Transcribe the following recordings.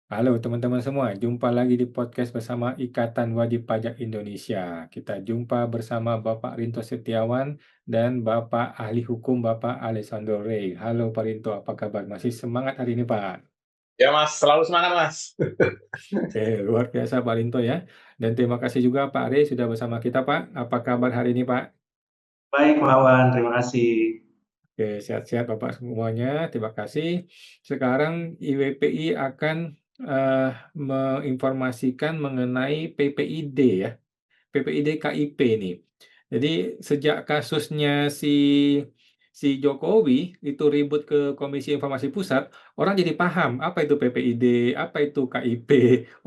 Halo teman-teman semua, jumpa lagi di podcast bersama Ikatan Wajib Pajak Indonesia. Kita jumpa bersama Bapak Rinto Setiawan dan Bapak Ahli Hukum Bapak Alessandro Rey. Halo Pak Rinto, apa kabar? Masih semangat hari ini Pak? Ya Mas, selalu semangat Mas. Luar biasa Pak Rinto ya. Dan terima kasih juga Pak Rey sudah bersama kita Pak. Apa kabar hari ini Pak? Baik, Wawan, terima kasih. Oke, sehat-sehat Bapak semuanya, terima kasih. Sekarang IWPI akan menginformasikan mengenai PPID ya. PPID KIP nih. Jadi sejak kasusnya si Jokowi itu ribut ke Komisi Informasi Pusat, orang jadi paham apa itu PPID, apa itu KIP.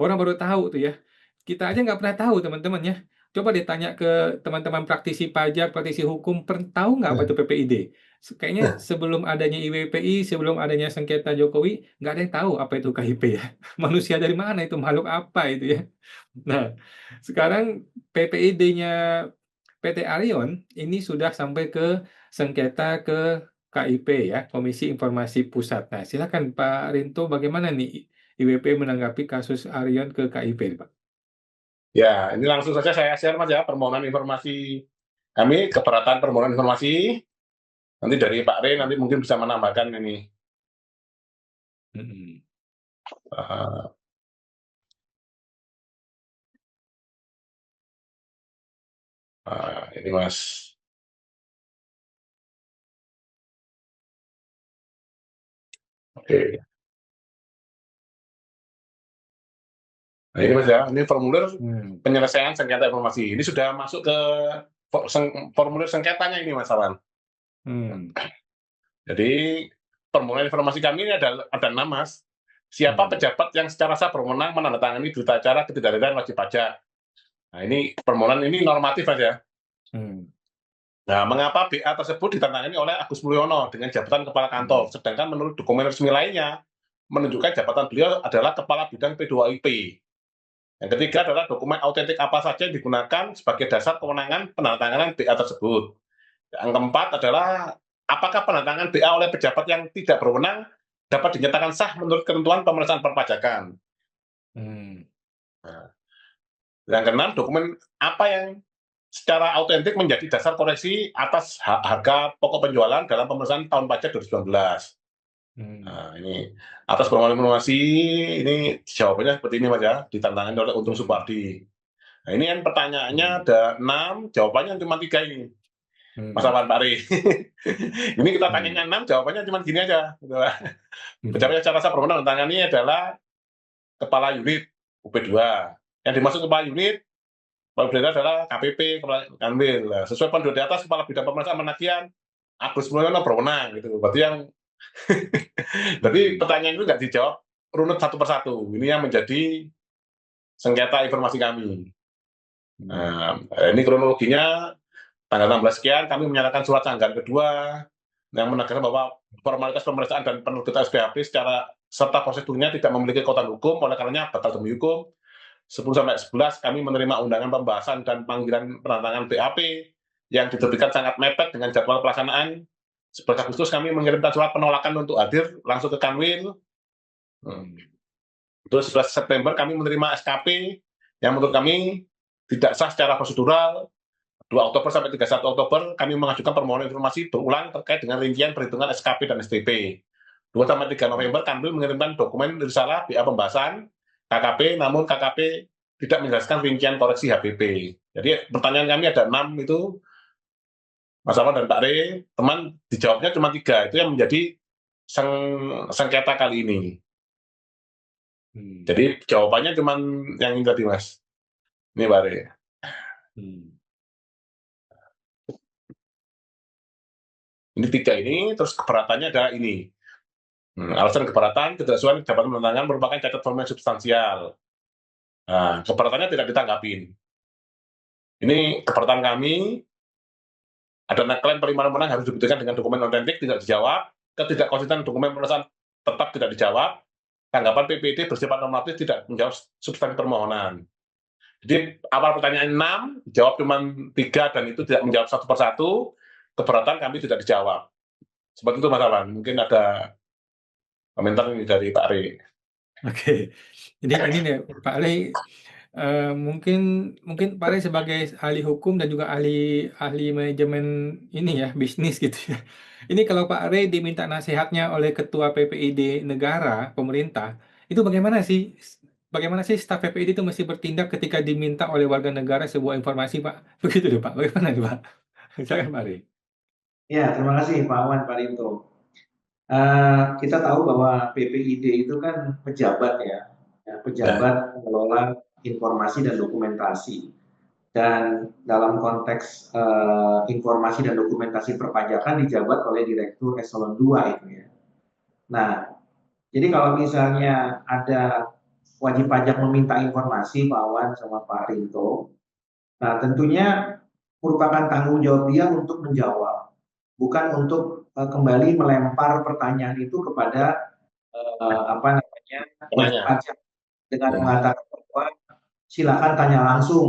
Orang baru tahu tuh ya. Kita aja nggak pernah tahu teman-teman ya. Coba ditanya ke teman-teman praktisi pajak, praktisi hukum, tahu nggak apa itu PPID? Kayaknya sebelum adanya IWPI, sebelum adanya sengketa Jokowi, nggak ada yang tahu apa itu KIP ya. Manusia dari mana itu, makhluk apa itu ya. Nah, sekarang PPID-nya PT Arion ini sudah sampai ke sengketa ke KIP ya, Komisi Informasi Pusat. Nah, silakan Pak Rinto, bagaimana nih IWP menanggapi kasus Arion ke KIP, Pak? Ya, ini langsung saja saya share Mas ya permohonan informasi kami, keberatan permohonan informasi. Nanti dari Pak Rey nanti mungkin bisa menambahkan ini. Mhm. Uh, ini Mas. Oke. Nah ini Mas ya, ini formulir Hmm. penyelesaian sengketa informasi. Ini sudah masuk ke formulir sengketanya ini Mas Awan. Hmm. Jadi permohonan informasi kami ini ada 6 Mas. Siapa Hmm. pejabat yang secara sah berwenang menandatangani berita acara ketidakadilan wajib pajak. Nah ini permohonan ini normatif Mas ya. Hmm. Nah, mengapa BA tersebut ditandatangani oleh Agus Mulyono dengan jabatan kepala kantor, Hmm. sedangkan menurut dokumen resmi lainnya menunjukkan jabatan beliau adalah kepala bidang P2IP. Yang ketiga adalah dokumen autentik apa saja yang digunakan sebagai dasar kewenangan penandatanganan BA tersebut. Yang keempat adalah apakah penandatangan BA oleh pejabat yang tidak berwenang dapat dinyatakan sah menurut ketentuan pemeriksaan perpajakan. Hmm. Nah, yang keenam, dokumen apa yang secara autentik menjadi dasar koreksi atas harga pokok penjualan dalam pemeriksaan tahun pajak 2019. Hmm. Nah, ini atas permohonan informasi ini jawabannya seperti ini Mas ya, ditantangin oleh Untung Hmm. Supardi. Nah, ini kan pertanyaannya Hmm. ada 6, jawabannya cuma 3 ini. Mas Hmm. Afan Pari. Ini kita Hmm. tanyanya 6, jawabannya cuma gini aja. Gitu. Hmm. Pejabat yang secara sah berwenang tangani adalah kepala unit UP2. Yang dimaksud kepala unit Kepala Bidang adalah KPP, Kepala Kanwil. Nah, sesuai panduan di atas, Kepala Bidang Pemeriksaan Penagihan Agus Mulyono berwenang gitu. Berarti yang berarti Hmm. pertanyaan itu nggak dijawab runut satu persatu. Ini yang menjadi sengketa informasi kami. Hmm. Nah, ini kronologinya tanggal 16 sekian kami menyatakan surat sanggahan kedua yang menegaskan bahwa formalitas pemeriksaan dan penerbitan SPHP secara serta prosedurnya tidak memiliki kekuatan hukum, oleh karenanya batal demi hukum. 10 sampai 11 kami menerima undangan pembahasan dan panggilan penandatangan BAP yang diterbitkan sangat mepet dengan jadwal pelaksanaan. 11 Agustus kami mengirimkan surat penolakan untuk hadir langsung ke Kanwil. Hmm. Terus 11 September kami menerima SKP yang menurut kami tidak sah secara prosedural. 2 Oktober sampai 31 Oktober kami mengajukan permohonan informasi berulang terkait dengan rincian perhitungan SKP dan STP. 2 sampai 3 November kami mengirimkan dokumen risalah BA pembahasan KKP, namun KKP tidak menjelaskan rincian koreksi HPP. Jadi pertanyaan kami ada 6 itu, Mas Alwan dan Pak Rey, teman dijawabnya cuma 3, itu yang menjadi sengketa kali ini. Hmm. Jadi jawabannya cuma yang ini tadi Mas. Ini Pak Rey. Hmm. Ini 3 ini, terus keberatannya adalah ini. Alasan keberatan ketidaksesuaian jabatan penandatangan merupakan cacat formil substansial. Nah, keberatannya tidak ditanggapin. Ini keberatan kami, ada klaim penerimaan menang harus dibuktikan dengan dokumen otentik tidak dijawab, ketidakkonsistenan dokumen pemeriksaan tetap tidak dijawab, tanggapan PPD bersifat normatif tidak menjawab substansi permohonan. Jadi awal pertanyaan 6, jawab cuma 3 dan itu tidak menjawab satu persatu, keberatan kami tidak dijawab. Seperti itu Mas Awan, mungkin ada komentar ini dari Pak Ari. Oke. Ini nih Pak Ali, mungkin mungkin Pak Ali sebagai ahli hukum dan juga ahli ahli manajemen ini ya, bisnis gitu ya. Ini kalau Pak Ali diminta nasihatnya oleh ketua PPID negara, pemerintah, itu bagaimana sih staf PPID itu mesti bertindak ketika diminta oleh warga negara sebuah informasi, Pak? Begitu deh, Pak. Bagaimana nih, Pak? Silakan Pak Ali. Ya, terima kasih Pak Awan, Pak Rinto. Kita tahu bahwa PPID itu kan pejabat ya, Ya, pejabat pengelola informasi dan dokumentasi. Dan dalam konteks informasi dan dokumentasi perpajakan dijabat oleh Direktur Eselon 2 itu ya. Nah, jadi kalau misalnya ada wajib pajak meminta informasi Pak Awan sama Pak Rinto, nah tentunya merupakan tanggung jawab dia untuk menjawab, bukan untuk kembali melempar pertanyaan itu kepada apa namanya wajib penanya. pajak dengan Ya. mengatakan bahwa silakan tanya langsung,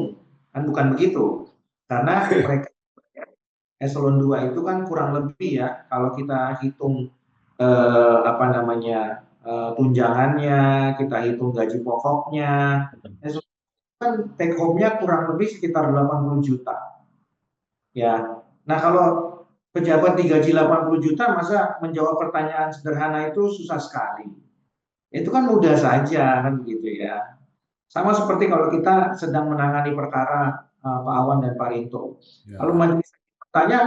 kan bukan begitu, karena mereka eselon 2 itu kan kurang lebih ya kalau kita hitung apa namanya tunjangannya, kita hitung gaji pokoknya, eselon 2 kan take home-nya kurang lebih sekitar 80 juta. Ya. Nah, kalau pejabat digaji 80 juta, masa menjawab pertanyaan sederhana itu susah sekali. Itu kan mudah saja kan begitu ya. Sama seperti kalau kita sedang menangani perkara Pak Awan dan Pak Rinto. Kalau Ya. majelis bertanya,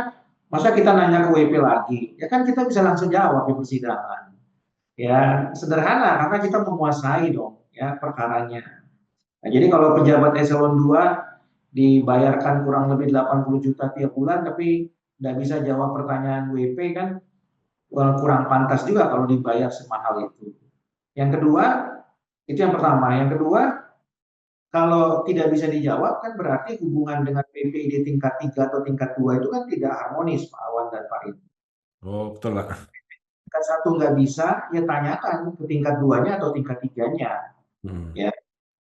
masa kita nanya ke WP lagi? Ya kan kita bisa langsung jawab di persidangan. Ya, sederhana karena kita menguasai dong ya perkaranya. Nah, jadi kalau pejabat eselon 2 dibayarkan kurang lebih 80 juta tiap bulan tapi tidak bisa jawab pertanyaan WP kan kurang pantas juga kalau dibayar semahal itu. Yang kedua, itu yang pertama. Yang kedua, kalau tidak bisa dijawab kan berarti hubungan dengan PPID tingkat 3 atau tingkat 2 itu kan tidak harmonis Pak Awan dan Pak Rinto. Oh, betul, Pak. Tingkat 1 nggak bisa, ya tanyakan ke tingkat 2-nya atau tingkat 3-nya. Hmm. Ya.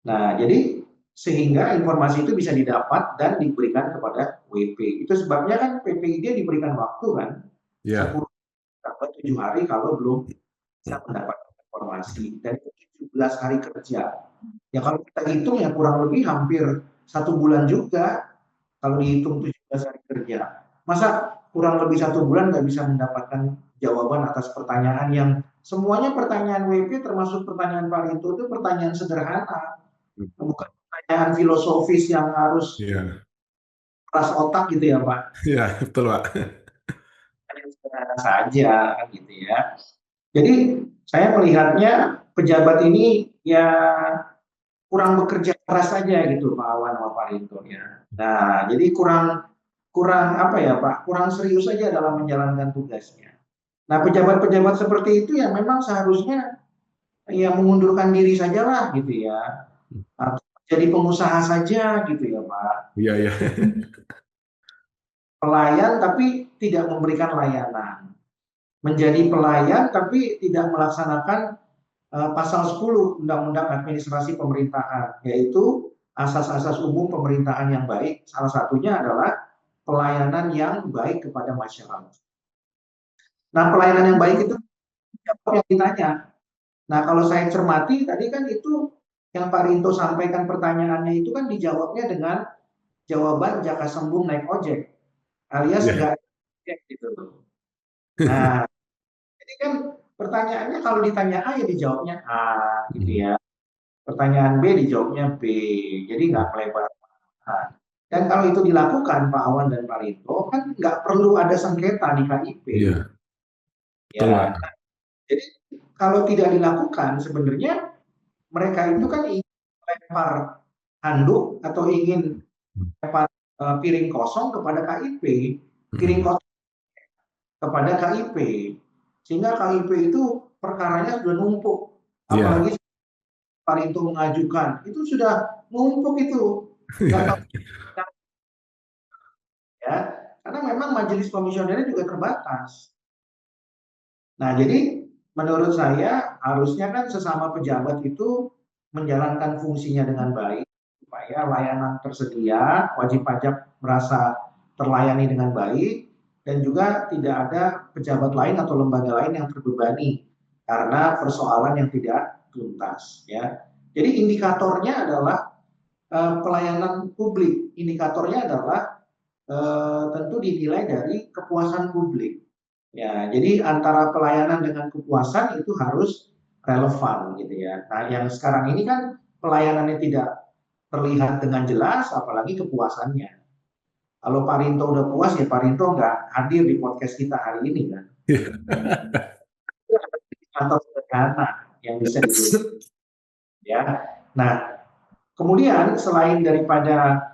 Nah, jadi sehingga informasi itu bisa didapat dan diberikan kepada WP. Itu sebabnya kan PPID diberikan waktu kan Ya. 10 atau 7 hari kalau belum bisa mendapatkan informasi. Dan itu 17 hari kerja. Ya kalau kita hitung ya kurang lebih hampir 1 bulan juga kalau dihitung 17 hari kerja. Masa kurang lebih 1 bulan nggak bisa mendapatkan jawaban atas pertanyaan yang semuanya pertanyaan WP termasuk pertanyaan Pak Rinto itu pertanyaan sederhana. Bukan pertanyaan filosofis yang harus Iya. keras otak gitu ya Pak. Iya, betul, Pak. Pertanyaan sederhana saja kan gitu ya. Jadi saya melihatnya pejabat ini ya kurang bekerja keras saja gitu Pak Awan sama Pak Rinto ya. Nah, jadi kurang kurang apa ya Pak, kurang serius saja dalam menjalankan tugasnya. Nah, pejabat-pejabat seperti itu ya memang seharusnya ya mengundurkan diri sajalah gitu ya. Atau jadi pengusaha saja gitu ya Pak. Iya, iya. Pelayan tapi tidak memberikan layanan. Menjadi pelayan tapi tidak melaksanakan pasal 10 Undang-Undang Administrasi Pemerintahan, yaitu asas-asas umum pemerintahan yang baik. Salah satunya adalah pelayanan yang baik kepada masyarakat. Nah, pelayanan yang baik itu siapa yang ditanya. Nah, kalau saya cermati tadi kan itu yang Pak Rinto sampaikan pertanyaannya itu kan dijawabnya dengan jawaban jaka sembung naik ojek, alias Iya. nggak ojek gitu. Nah, jadi kan pertanyaannya kalau ditanya A ya dijawabnya A gitu ya. Pertanyaan B dijawabnya B, jadi nggak melebar. Nah, dan kalau itu dilakukan Pak Awan dan Pak Rinto, kan nggak perlu ada sengketa di KIP. Iya, betul, Ya, Pak. jadi kalau tidak dilakukan, sebenarnya mereka itu kan ingin melempar handuk atau ingin melempar piring kosong kepada KIP, piring Hmm. kosong kepada KIP, sehingga KIP itu perkaranya sudah numpuk, Iya. apalagi Pak Rinto mengajukan, itu sudah numpuk itu, nggak tahu Iya. ya, karena memang majelis komisionernya juga terbatas. Nah, jadi menurut saya harusnya kan sesama pejabat itu menjalankan fungsinya dengan baik supaya layanan tersedia, wajib pajak merasa terlayani dengan baik dan juga tidak ada pejabat lain atau lembaga lain yang terbebani karena persoalan yang tidak tuntas ya. Jadi indikatornya adalah pelayanan publik. Indikatornya adalah tentu dinilai dari kepuasan publik. Ya, jadi antara pelayanan dengan kepuasan itu harus relevan gitu ya. Nah, yang sekarang ini kan pelayanannya tidak terlihat dengan jelas, apalagi kepuasannya. Kalau Pak Rinto udah puas, ya Pak Rinto nggak hadir di podcast kita hari ini kan. Atau sederhana yang bisa dibeli. Ya. Nah, kemudian selain daripada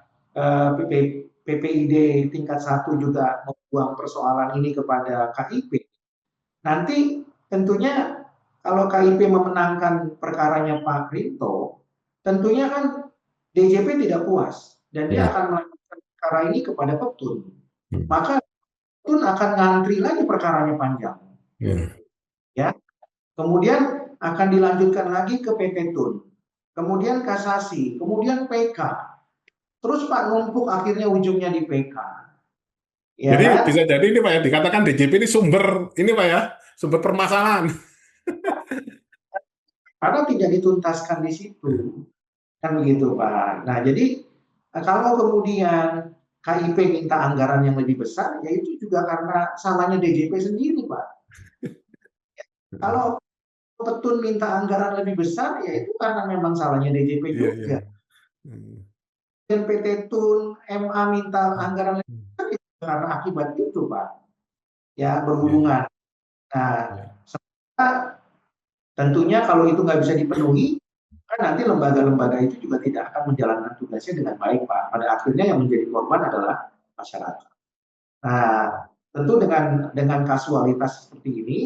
PPID tingkat 1 juga membuang persoalan ini kepada KIP, nanti tentunya kalau KIP memenangkan perkaranya Pak Rinto, tentunya kan DJP tidak puas dan dia akan melakukan perkara ini kepada Petun. Maka Petun akan ngantri lagi perkaranya panjang. Ya. Kemudian akan dilanjutkan lagi ke PP Tun. Kemudian kasasi, kemudian PK. Terus Pak numpuk akhirnya ujungnya di PK. Ya Jadi kan? bisa jadi ini Pak ya, dikatakan DJP ini sumber ini Pak ya, sumber permasalahan. Karena tidak dituntaskan di situ. Kan begitu Pak. Nah jadi kalau kemudian KIP minta anggaran yang lebih besar, ya itu juga karena salahnya DJP sendiri Pak. Kalau Petun minta anggaran lebih besar, ya itu karena memang salahnya DJP juga. Dan PT Tun, MA minta anggaran lebih besar, ya karena akibat itu Pak. Ya berhubungan. Nah, tentunya kalau itu nggak bisa dipenuhi, kan nanti lembaga-lembaga itu juga tidak akan menjalankan tugasnya dengan baik Pak. Pada akhirnya yang menjadi korban adalah masyarakat. Nah, tentu dengan kasualitas seperti ini,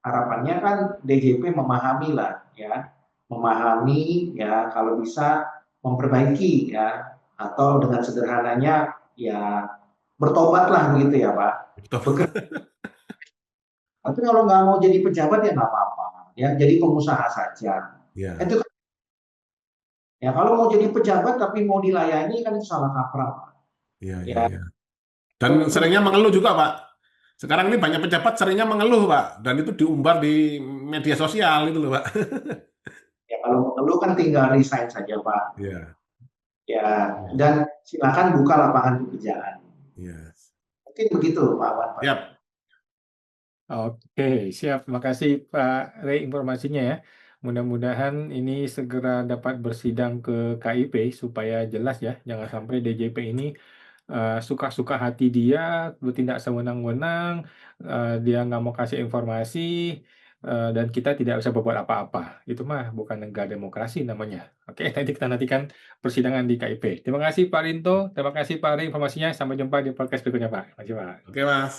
harapannya kan DJP memahami lah ya, memahami ya kalau bisa memperbaiki ya, atau dengan sederhananya ya bertobatlah begitu ya Pak. Tapi kalau nggak mau jadi pejabat ya nggak apa-apa ya, jadi pengusaha saja. Itu kan, ya kalau mau jadi pejabat tapi mau dilayani kan itu salah kaprah Pak. Dan seringnya mengeluh juga Pak. Sekarang ini banyak pejabat seringnya mengeluh Pak, dan itu diumbar di media sosial itu loh Pak. Ya kalau mengeluh kan tinggal resign saja Pak. Ya, dan silakan buka lapangan pekerjaan. Mungkin begitu Pak Wan. Siap. Oke, siap. Makasih Pak Rey informasinya ya. Mudah-mudahan ini segera dapat bersidang ke KIP supaya jelas ya. Jangan sampai DJP ini suka-suka hati dia, bertindak sewenang-wenang, dia nggak mau kasih informasi, dan kita tidak bisa berbuat apa-apa. Itu mah bukan negara demokrasi namanya. Oke, nanti kita nantikan persidangan di KIP. Terima kasih Pak Rinto, terima kasih Pak Rey informasinya. Sampai jumpa di podcast berikutnya Pak. Terima kasih Pak. Oke Mas.